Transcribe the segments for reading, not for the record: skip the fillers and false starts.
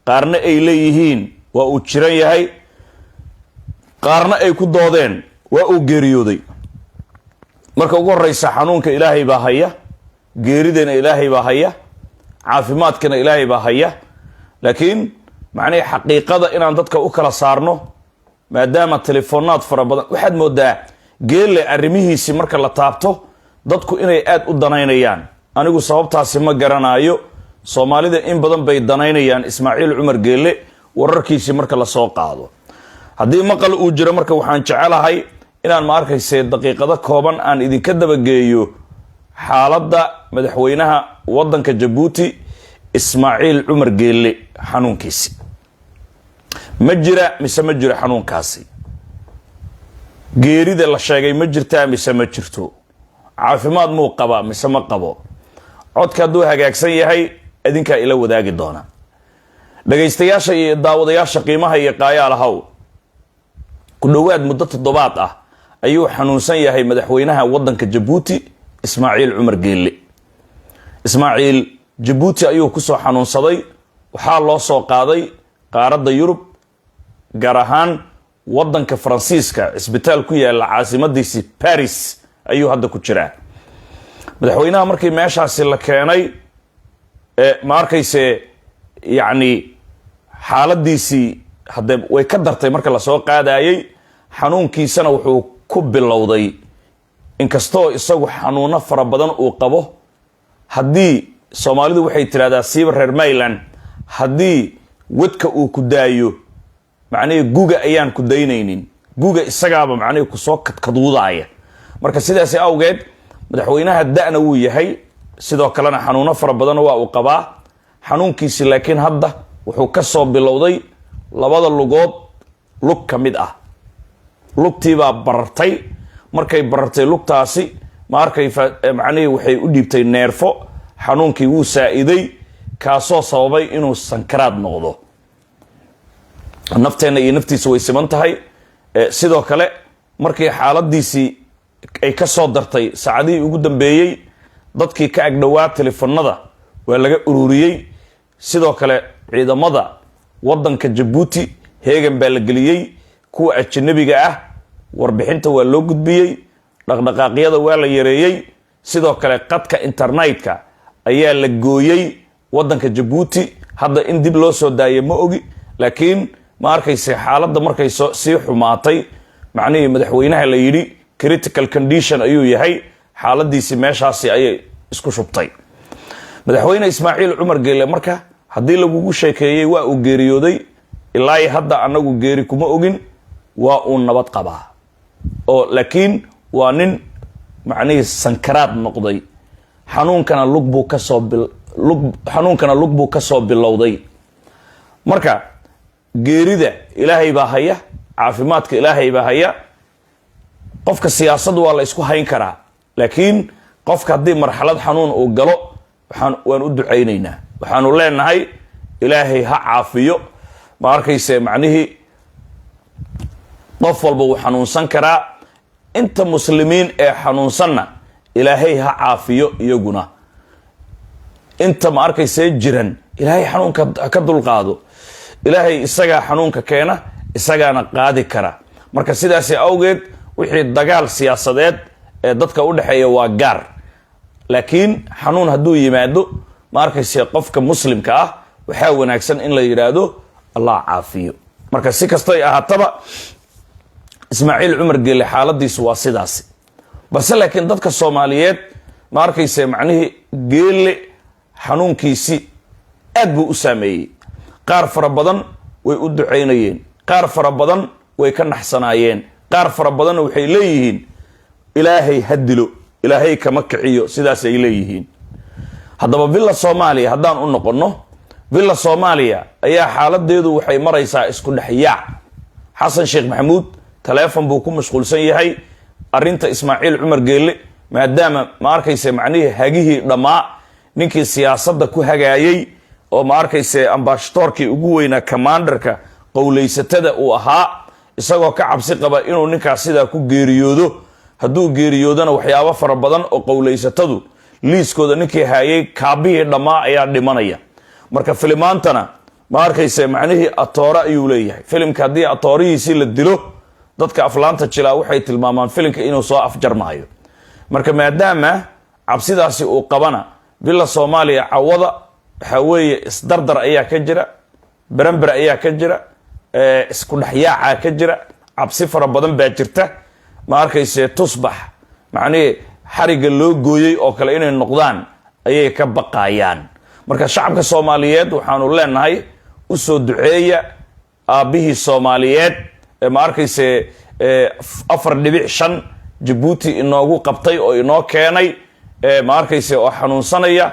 qaarna ay leeyihiin waa uu jiran yahay qaarna ay ku doodeen waa uu geeriyooday marka ugu horeysa xanuunka ilaahay baa haya geeridana ilaahay baa haya caafimaadkana ilaahay baa haya laakiin macnaheedu xaqiiqada inaan dadka u kala saarno maadaama telefoonad fara badan waxaad moodaa geelle arrimihiisi marka la taabto dadku inay aad u danaynayaan anigu sababtaasi ma garanayo Soomaalida in badan bay danaynayaan Ismaaciil Cumar Geelle wararkiisi marka la soo qaado haddii maqal uu jiro marka waxaan jecelahay inaan ma arkayse daqiiqado kooban aan idinka dabageeyo xaaladda madaxweynaha wadanka Djibouti Ismaaciil Cumar Geelle xanuunkiisi ma jira mise ma jira xanuunkaasi geerida la sheegay ma jirtaa mise ma jirto caafimaad muu qaba mise ma qabo codka hadduu hagaagsan yahay adinkaa ila wadaagi doona dhagaystayaasha iyo daawadayaasha qiimaha iyo qaayaalahaw ku dhowaad muddo 7 ah ayuu xanuunsan yahay madaxweynaha wadanka Djibouti Ismaaciil Cumar Geelle Ismaaciil Djibouti ayuu ku soo xanuunsaday waxaa loo soo qaaday qaaradda Yurub gaar ahaan wadanka Faransiiska isbitaal ku yaala caasimadiisa Paris ayuu hadda ku jiraa madaxweynaha markii meeshaasi la keenay ma arkayse yani xaaladiisi hadda way ka dartay marka la soo qaadayay xanuunkiisana wuxuu ku bilowday inkastoo isagu xanuuno fara badan uu qabo haddii Soomaalidu waxay tiraahdaa siiba reer Mayland haddii wadka uu ku daayo macnaheedu guga ayaan ku daynaynin guga isagaaba macnaheedu ku soo kadkaduudaya marka sidaas awgeed madaxweynaha da'na wuu yahay sidoo kalena xanuuno fara badan waa uu qabaa xanuunkiisi laakiin hadda wuxuu ka soo bilowday labada lugood lug kamid ah lugtii baa barartay markay barartay lugtaasi ma arkay macnaheedu waxay u dhiibtay neerfo xanuunkii wuu saa'iday kaasoo sababay inuu sankaraad noqdo nafteena iyo naftiisa way siman tahay sidoo kale markii xaaladiisi ay ka soo dartay saacadii ugu dambeeyay dadkii ka agdhawaa telefoonada waa laga ururiyay sidoo kale ciidamada wadanka Djibouti heegan baa la geliyay kuwa ajnabiga ah warbixinta waa loo gudbiyay dhaqdhaqaaqyada waa la yareeyay sidoo kale qadka internetka ayaa la gooyay wadanka Djibouti hadda in dib loo soo daayay ma ogi laakiin ma arkayse xaaladda markay sii xumaatay macnaheedu madaxweynaha la yiri critical condition ayuu yahay xaaladiisi meeshaasi ayay isku shubtay madaxweyne Ismaaciil Cumar Geelle marka hadii lagu sheekeeyay waa uu geeriyooday ilaa hadda anagu geeri kuma ogin waa uu nabad qabaa oo laakiin waa nin macnaheedu sankaraad noqday xanuunkana lug buu ka soo bilowday marka geerida ilaahay baa haya caafimaadka ilaahay baa haya qofka siyaasaddu waa la isku hayn karaa laakiin qofka haddii marxalad xanuun uu galo waan u ducaynaynaa waxaanu leenahay ilaahay ha caafiyo ma arkayse macnihii qof walba uu xanuunsan karaa inta muslimiin ee xanuunsanna ilaahay ha caafiyo iyaguna inta ma arkayse jiran ilaahay xanuunka ka dulqaado ilaahay isagaa xanuunka keena isagaana qaadi kara marka sidaas awgeed wixii dagaal siyaasadeed ee dadka u dhaxeeya waa gaar laakiin xanuun hadduu yimaado ma arkayse qofka muslimka ah waxaa wanaagsan in la yiraahdo Allah caafiyo marka si kasta ay ahaataba Ismaaciil Cumar Geelle xaaladiisu waa sidaas balse laakiin dadka Soomaaliyeed ma arkayse macnaheedu Geelle xanuunkiisi aad buu u saameeyay qaar fara badan way u duceynayeen qaar fara badan way ka naxsanaayeen qaar fara badan waxay leeyihiin ilaahay hadilo ilaahay kama kiciyo sidaas ay leeyihiin haddaba villa Soomaaliya haddaan u noqono villa Soomaaliya ayaa xaaladeedu waxay maraysaa isku dhaxyaac Xasan Sheekh Maxamuud telefoon buu ku mashquulsan yahay arinta Ismaaciil Cumar Geelle maadaama ma arkayse macnaheedu hagihii dhamaa ninkii siyaasadda ku hagaayay oo ma arkayse ambassadorkii ugu weynaa commanderka qowleysatada uu ahaa isagoo ka cabsi qaba inuu ninkaas sidaa ku geeriyoodo hadduu geeriyoodana waxyaabo fara badan oo qowleysatadu liiskooda ninkii hayay kaabihii dhamaa ayaa dhimanaya marka filimaantana ma arkayse macnihii atoora ayuu leeyahay filimka haddii atoorihiisii la dilo dadka aflaanta jilaa waxay tilmaamaan filimka inuu soo afjarmaayo marka maadaama cabsidaasi uu qabana villa Soomaaliya cawada waxa weeye isdardar ayaa ka jira baranbar ayaa ka jira isku dhaxyaaca ka jira cabsi fara badan baa jirta ma arkayse tusbax macnihii xariga loo gooyay oo kale inay noqdaan ayay ka baqayaan marka shacabka Soomaaliyeed waxaanu leenahay u soo duceeya aabihii Soomaaliyeed ma arkayse 4.5 Djibouti inoogu qabtay oo inoo keenay ma arkayse oo xanuunsanaya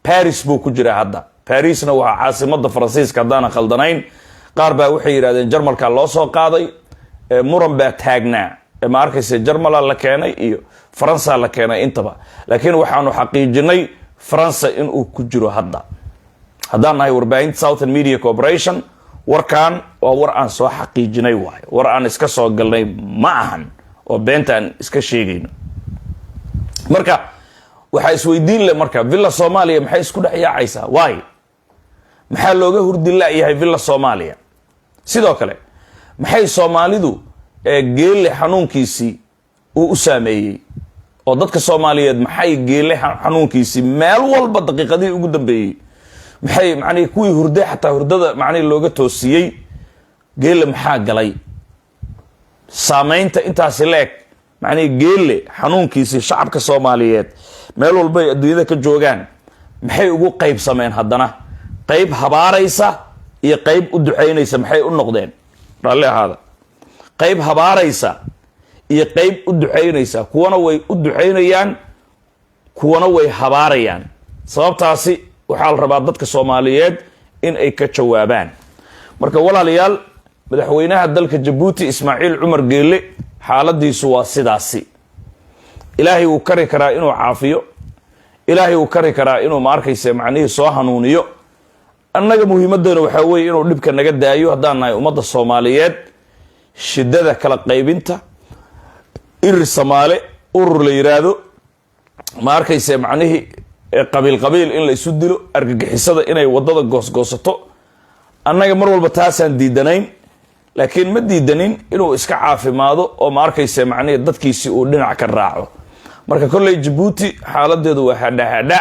Paris buu ku jira hadda Parisna waa caasimadda Faransiiska hadaan khaldanayn qaar baa waxay yiraahdeen Jarmalka loo soo qaaday muran baa taagnaa ma arkayse Jarmal la keenay iyo Faransa la keenay intaba laakiin waxaanu xaqiijinay Faransa in uu ku jiro hadda hadaan nahay warbaahinta Southern Media Corporation warkan waa war aan soo xaqiijinay waay war aan iska soo galnay ma ahan oo beentaan iska sheegayno marka waxa isweydiin leh marka villa Soomaaliya maxay isku dhaxyaacaysaa waay maxaa looga hurdilaayahay villa Soomaaliya sidoo kale maxay Soomaalidu geelle xanuunkiisi uu u saameeyay oo dadka Soomaaliyeed maxay geelle xanuunkiisi meel walba daqiiqadii ugu dambeeyay maxay macni kuwii hurday xataa hurdada macni looga toosiyay geelle maxaa galay saameynta intaas leeg macni geelle xanuunkiisi shacabka Soomaaliyeed meel walba ay adduunyada ka joogaan maxay ugu qayb sameen haddana qayb habaaraysa iyo qayb u duceynaysa maxay u noqdeen raalli ahaada qayb habaaraysa iyo qayb u duceynaysa kuwana way u duceynayaan kuwana way habaarayaan sababtaasi waxaa la rabaa dadka Soomaaliyeed in ay ka jawaabaan marka walaalayaal madaxweynaha dalka Djibouti Ismaaciil Cumar Geelle xaaladiisu waa sidaasi ilaahay uu kari karaa inuu caafiyo ilaahay uu kari karaa inuu ma arkayse macnihii soo hanuuniyo annaga muhiimadeena waxa weeye inuu dhibka naga daayo hadaan nahay ummadda Soomaaliyeed shidada kala qaybinta Soomaali urur la yiraahdo ma arkayse macnihii qabiil in la isu dilo argagixisada inay wadada goosgoosato annaga mar walba taasaan diidanayn laakiin ma diidanin inuu iska caafimaado oo ma arkayse macnihii dadkiisi uu dhinac ka raaco marka kolley Djibouti xaaladeedu waa hadhaadha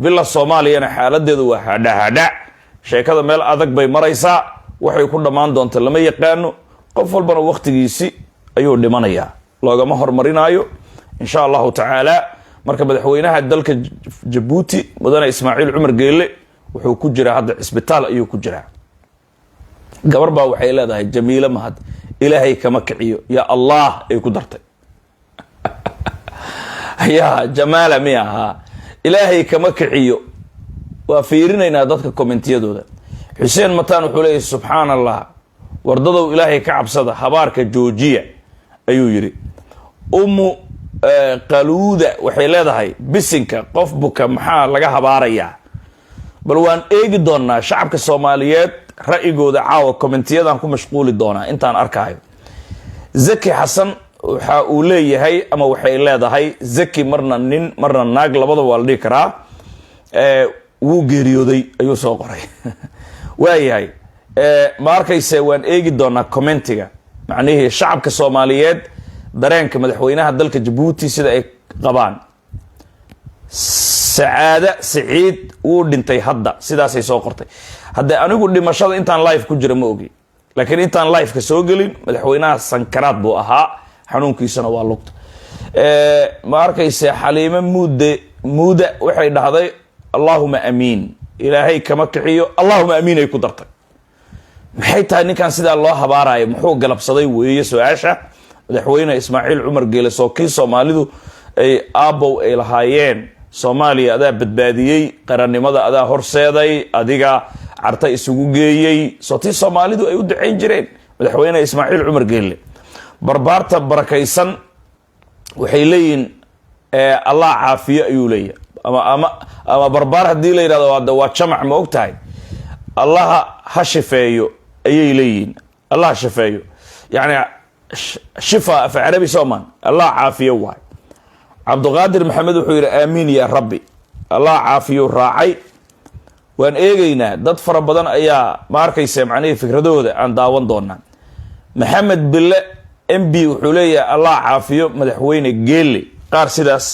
villa Soomaaliyana xaaladeedu waa hadhaadha sheekada meel adag bay maraysaa waxay ku dhamaan doontaa lama yaqaano qof walbana waqtigiisi ayuu dhimanayaa loogama hormarinayo insha Allah ta'ala marka madaxweynaha dalka Djibouti mudane Ismaaciil Cumar Geelle wuxuu ku jiraa hadda isbitaal ayuu ku jiraa gabar baa waxay leedahay Jamiila mahad ilaahay kama kiciyo ya Allah ay ku dartay ya Jamaala miyaha ilaahay kama kiciyo waa fiirinayna dadka commentiyadooda Xuseen Mataan wuxuu leeyahay subhanallah wardadow ilaahay ka cabsada habaarka joojiya ayuu yiri qaluuda waxay leedahay bisinka qof buka maxaa laga habaarayaa bal waan eegi doonaa shacabka Soomaaliyeed ra'yigooda caawa commentiyadaan ku mashquuli doonaa intaan arkaayo Zaki Xasan waxa uu leeyahay ama waxay leedahay Zaki marna nin marna naag labada waa la dhigi karaa wuu geeriyooday ayuu soo qoray waayahay ma arkayse waan eegi doonaa commentiga macnaheedu shacabka Soomaaliyeed dareenka madaxweynaha dalka Djibouti sida ay qabaan Saada Saciid uu dhintay hadda sidaas ay soo qortay hadda anigu dhimashada intaan live ku jira ma ogi laakiin intaan live ka soo galin madaxweynaha sankaraad buu ahaa xanuunkiisana waa lugta ma arkayse Xaliime Muuda waxay dhahday Allahumma amiin ilaahay kama kiciyo Allahumma amiin ay ku dartay maxay tahay ninkan sida loo habaarayo muxuu galabsaday weeye su'aasha madaxweyne Ismaaciil Cumar Geelle soo kii Soomaalidu ay aabow ay lahaayeen Soomaaliya adaa badbaadiyay qarannimada adaa horseeday adiga carta isugu geeyay soo tii Soomaalidu ay u duceyn jireen madaxweyne Ismaaciil Cumar Geelle barbaarta barakaysan waxay leeyihiin Allah caafiyo ayuu leeyahay ama barbaar hadii la yiraahdo waa jamac ma ogtahay Allah ha shifeeyo ayay leeyihiin Allah shifeeyo yani شفاء في عربي سومان الله عافيه واي عبد القادر محمد وحير آمين يا ربي الله عافيه راعي waan eegaynaa dad fara badan ayaa ma arkaysa macnihii fikradooda aan daawan doonaa. maxamed bille mb wuxuu leeyahay allah caafiyo madaxweyne geelle, qaar sidaas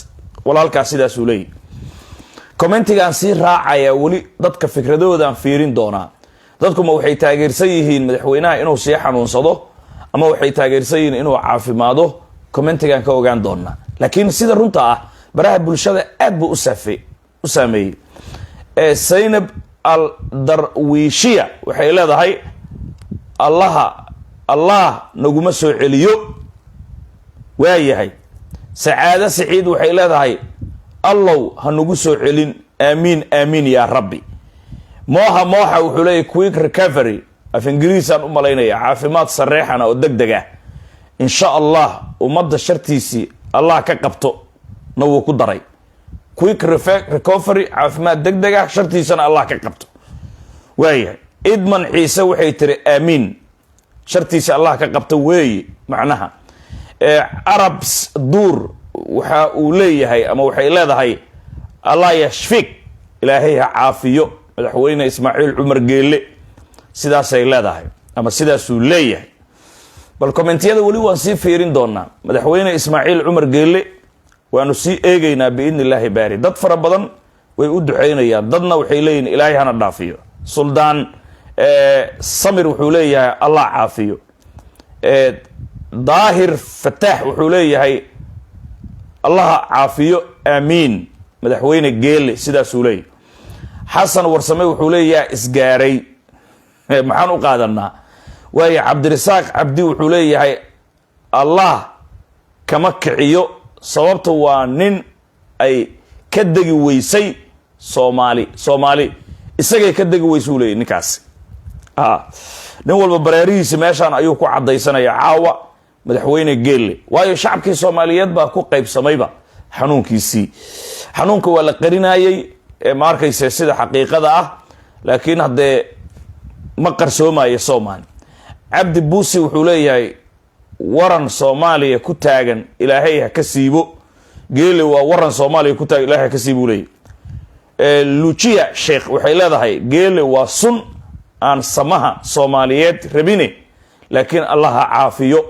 walaalkaas sidaas uu leeyahay. commentigaan sii raacaya weli dadka fikradoodan fiirin doonaa. dadkuma waxay taageersan yihiin madaxweynaha inuu sii xanuunsado ama waxay taageersan yihiin inuu caafimaado, commentigaan ka ogaan doonaa. laakiin sida runta ah baraha bulshada aad buu u saameeyey. Zaynab al darwiishiya waxay leedahay allah naguma soo celiyo. waayahay. sacaado siciid waxay leedahay allow ha nagu soo celin, aamiin aamiin yaa rabbi. mooha wuxuu leeyahay quick recovery, af ingiriisaan u malaynaya, caafimaad sareexana oo degdeg ah insha allah, ummadda shartiisii allah ka qabto na wuu ku daray. quick recovery, caafimaad degdeg ah, shartiisana allah ka qabto. waayahay. idman ciise waxay tiri aamiin, shartiisa allah ka qabto weeye macnaha. arabs duur waxa uu leeyahay ama waxay leedahay allah yashfik, ilaahay ha caafiyo madaxweyne ismaaciil cumar geelle, sidaasay leedahay ama sidaasuu leeyahay. bal kommentiyada weli waan sii fiirin doonaa. madaxweyne ismaaciil cumar geelle waanu sii eegaynaa biidni illaahi baari. dad fara badan way u duceynayaan, dadna waxay leeyihin ilaahay hana dhaafiyo. suldaan samir wuxuu leeyahay allah caafiyo. daahir fataax wuxuu leeyahay allaha caafiyo aamiin madaxweyne geelle, sidaasuu leeyahay. xasan warsame wuxuu leeyahay isgaaray, maxaan u qaadanaa? waayo cabdirasaaq cabdi wuxuu leeyahay allah kama kiciyo, sababta waa nin ay ka degi weysay soomaali isagay ka degi weysay uu leeyahy ninkaasi. nin walba bareerihiisa meeshaan ayuu ku cadaysanaya caawa madaxweyne geelle, waayo shacabkii soomaaliyeed baa ku qaybsamayba xanuunkiisii. xanuunka waa la qarinayay ma arkayse sida xaqiiqada ah, laakiin haddee ma qarsoomaya soomaali. cabdi buusi wuxuu leeyahay waran soomaaliya ku taagan ilaahay ha ka siibo. geelle waa waran soomaaliya ku taagan ilaahay ha ka siibo uu leeyahay. lujiya sheekh waxay leedahay geelle waa sun aan samaha soomaaliyeed rabine, laakiin allah ha caafiyo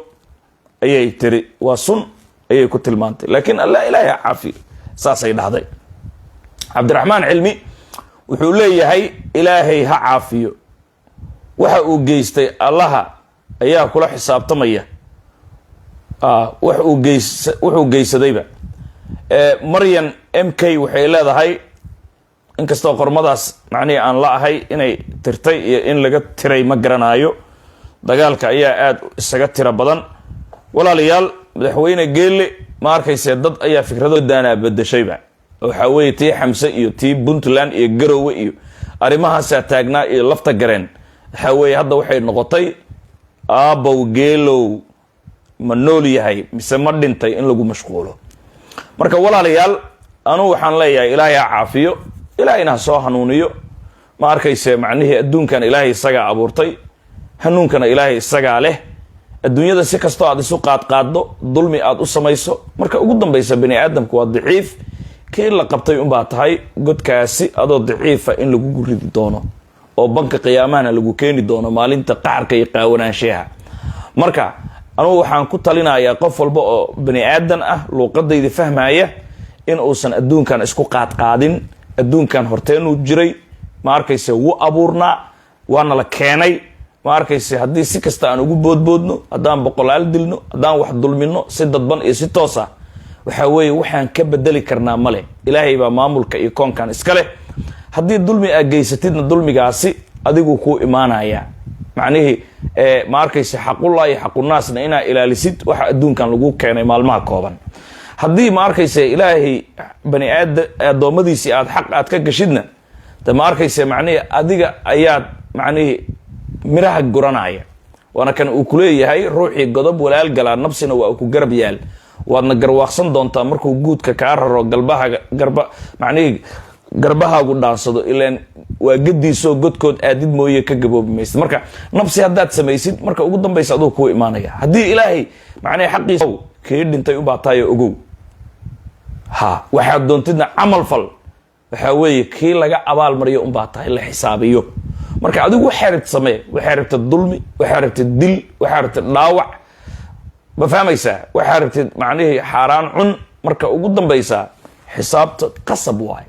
ayay tiri. waa sun ayay ku tilmaantay, laakiin ilaahay ha caafiyo saasay dhahday. cabdiraxmaan cilmi wuxuu leeyahay ilaahay ha caafiyo, waxa uu geystay allaha ayaa kula xisaabtamaya, wuxuu geysadayba. maryan mk waxay leedahay inkastoo qormadaas macnihii aan la ahay inay tirtay iyo in laga tiray ma garanaayo, dagaalka ayaa aad isaga tira badan. walaalayaal madaxweyne geelle ma arkayse dad ayaa fikradoodaana bedeshayba. waxaa weeye tii xamse iyo tii puntland iyo garowe iyo arrimahaasaa taagnaa iyo lafta gareen. waxaa weeye hadda waxay noqotay aabow geelow ma nool yahay mise ma dhintay in lagu mashquulo. marka walaalayaal anugu waxaan leeyahay ilaahay ha caafiyo, ilaahayna ha soo hanuuniyo. ma arkayse macnihii adduunkan ilaahay isagaa abuurtay, hanuunkana ilaahay isagaa leh. adduunyada si kastoo aad isu qaadqaaddo, dulmi aad u samayso, marka ugu dambaysa bani aadamku waa daciif. kii la qabtay unbaa tahay godkaasi adoo daciifa in lagu ridi doono oo banka qiyaamahana lagu keeni doono maalinta qacarka iyo qaawanaanshaha. marka anugu waxaan ku talinayaa qof walba oo bani aadan ah luuqadayda fahmaya in uusan adduunkan isku qaadqaadin. adduunkan horteenuu jiray, ma arkayse wuu abuurnaa, waana la keenay. ma arkayse haddii si kasta aan ugu boodboodno, haddaan boqolaal dilno, haddaan wax dulmino si dadban iyo si toos ah, waxaa weeye waxaan ka bedeli karnaa male. ilaahay baa maamulka iyo koonkan iska leh. haddii dulmi aad geysatidna dulmigaasi adigu kuu imaanaya. macnihii ma arkayse xaqullah iyo xaqunaasna inaa ilaalisid waxa adduunkan lagu keenay maalmaha kooban. haddii ma arkayse ilaahay bani addoommadiisii aad ka gashidna de ma arkayse macnihii adiga ayaad macnihii miraha guranaya. waana kan uu kuleeyahay ruuxii godob walaal galaa nabsina waa ku garab yaal, waadna garwaaqsan doontaa markuu guudka kaa raro macnihii garbahaagu dhaansado, ilaan waa gadiisoo godkood aadid mooye ka gaboobi maysid. marka nabsi haddaad samaysid marka ugu dambaysa aduu kuu imaanaya. haddii ilaahay macnihii xaqiisa kii dhintay ubaa tahayo ogow, waxaad doontidna camal fal. waxa weeye kii laga abaal mariyo un baa tahay la xisaabiyo marka adigu waxa rabtid samee waxa rabtid dulmi waxa rabtid dil waxa rabtid dhaawac ma fahmaysaa waxa rabtid macnaheedu xaraan cun marka ugu dambaysa xisaabta qasab way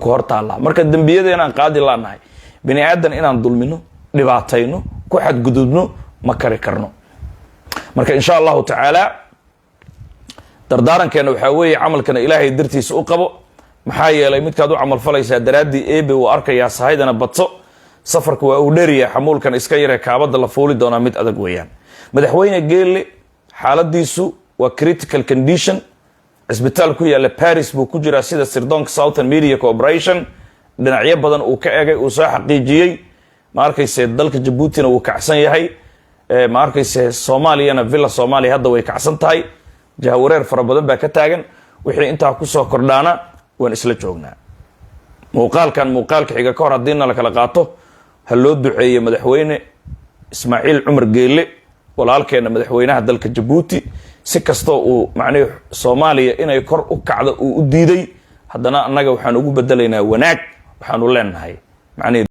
ku hortaala marka dambiyada inaan qaadi laanahay bini aadan inaan dulmino dhibaatayno ku xad gudubno ma kari karno marka insha Allah ta'ala dardaarankeena waxa weeye amalkana Ilaahay dartiisa u qabo maxaa yeelay midkaad u amal falaysaa daraadii eebe uu arkayaa sahaydana badso safarku waa uu dheeriyaa xamuulkan iska yare kaabada la fuuli doona mid adag weeyaan madaxweyne geelle xaaladiisu waa critical condition isbitaal ku yaala Paris buu ku jiraa sida sirdoonka Southern Media Corporation dhinacyo badan uu ka eegay uu soo xaqiijiyay ma arkayse dalka Djibouti uu kacsan yahay ma arkayse Soomaaliyana villa Soomaaliya hadda way kacsan tahay jahawareer fara badan baa ka taagan wixii intaa ku soo kordhaana waan isla joognaa muuqaalka xiga ka hor haddiina la kala qaato ha loo duceeyo madaxweyne Ismaaciil Cumar Geelle walaalkeena madaxweynaha dalka Djibouti si kasto uu macnaheedu Soomaaliya inay kor u kacdo uu u diiday haddana annaga waxaan ugu bedelaynaa wanaag waxaan u leenahay macnaheedu